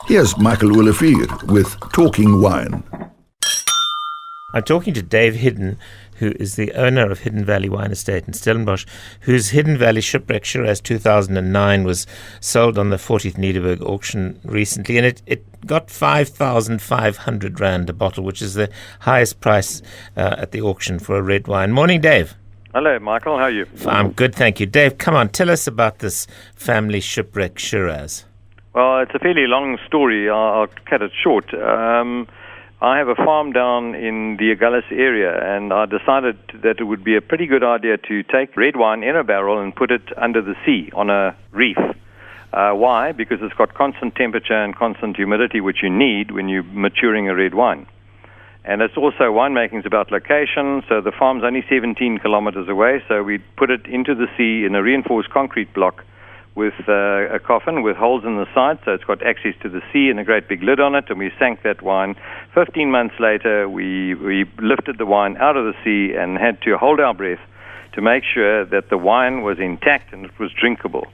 Here's Michael Olivier with Talking Wine. I'm talking to Dave Hidden, who is the owner of Hidden Valley Wine Estate in Stellenbosch, whose Hidden Valley Shipwreck Shiraz 2009 was sold on the 40th Nederburg Auction recently, and it got 5,500 Rand a bottle, which is the highest price at the auction for a red wine. Morning, Dave. Hello, Michael. How are you? I'm good, thank you. Dave, come on, tell us about this family Shipwreck Shiraz. Well, it's a fairly long story. I'll cut it short. I have a farm down in the Agulhas area, and I decided that it would be a pretty good idea to take red wine in a barrel and put it under the sea on a reef. Why? Because it's got constant temperature and constant humidity, which you need when you're maturing a red wine. And it's also, winemaking is about location, so the farm's only 17 kilometers away, so we put it into the sea in a reinforced concrete block with a coffin with holes in the side, so it's got access to the sea and a great big lid on it, and we sank that wine. 15 months later, we lifted the wine out of the sea and had to hold our breath to make sure that the wine was intact and it was drinkable.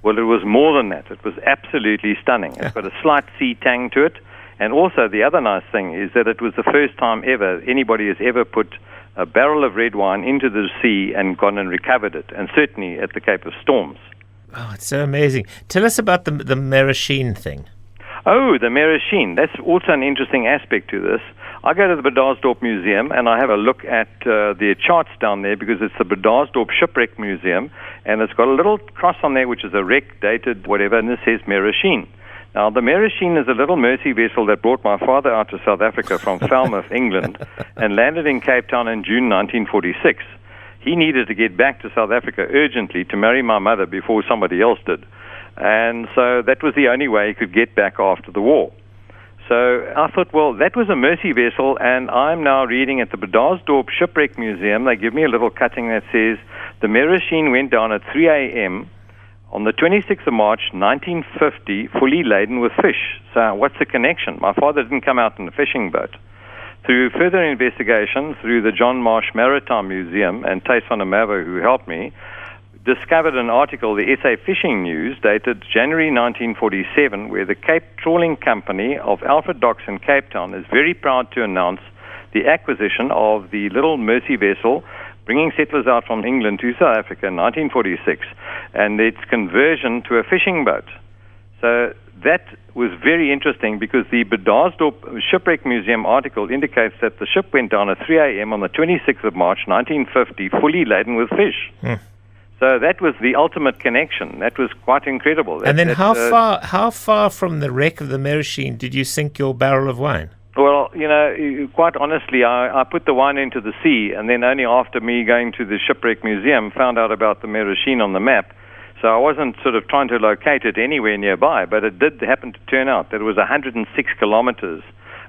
Well, it was more than that. It was absolutely stunning. It's got a slight sea tang to it, and also the other nice thing is that it was the first time ever anybody has ever put a barrel of red wine into the sea and gone and recovered it, and certainly at the Cape of Storms. Oh, it's so amazing. Tell us about the maraschino thing. Oh, the maraschino. That's also an interesting aspect to this. I go to the Bedarsdorp Museum and I have a look at the charts down there because it's the Bedarsdorp Shipwreck Museum, and it's got a little cross on there which is a wreck dated whatever, and it says maraschino. Now, the maraschino is a little Mersey vessel that brought my father out to South Africa from Falmouth, England, and landed in Cape Town in June 1946. He needed to get back to South Africa urgently to marry my mother before somebody else did. And so that was the only way he could get back after the war. So I thought, well, that was a Mersey vessel, and I'm now reading at the Bedarsdorp Shipwreck Museum. They give me a little cutting that says, the maraschino went down at 3 a.m. on the 26th of March, 1950, fully laden with fish. So what's the connection? My father didn't come out in a fishing boat. Through further investigation through the John Marsh Maritime Museum and Tace van der Merwe, who helped me, discovered an article, the SA Fishing News, dated January 1947, where the Cape Trawling Company of Alfred Docks in Cape Town is very proud to announce the acquisition of the little Mersey vessel bringing settlers out from England to South Africa in 1946, and its conversion to a fishing boat. So that was very interesting because the Bedarsdorp Shipwreck Museum article indicates that the ship went down at 3 a.m. on the 26th of March, 1950, fully laden with fish. So that was the ultimate connection. That was quite incredible. And then how far from the wreck of the maraschino did you sink your barrel of wine? Well, you know, quite honestly, I put the wine into the sea, and then only after me going to the Shipwreck Museum found out about the maraschino on the map. So I wasn't sort of trying to locate it anywhere nearby, but it did happen to turn out that it was 106 kilometers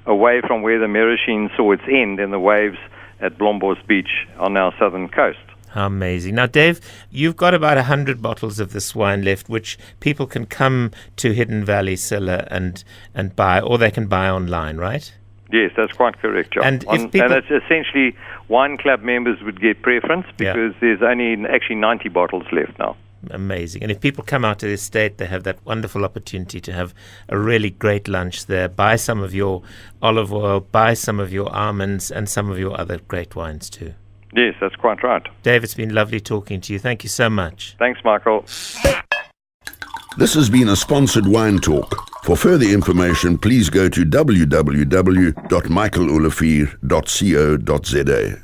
away from where the maraschino saw its end in the waves at Blombos Beach on our southern coast. How amazing. Now, Dave, you've got about 100 bottles of this wine left, which people can come to Hidden Valley Cellar and buy, or they can buy online, right? Yes, that's quite correct, John. And it's essentially wine club members would get preference because there's only actually 90 bottles left now. Amazing. And if people come out to the estate, they have that wonderful opportunity to have a really great lunch there, buy some of your olive oil, buy some of your almonds, and some of your other great wines too. Yes, that's quite right. Dave, it's been lovely talking to you. Thank you so much. Thanks, Michael. This has been a sponsored Wine Talk. For further information, please go to www.michaelolivier.co.za.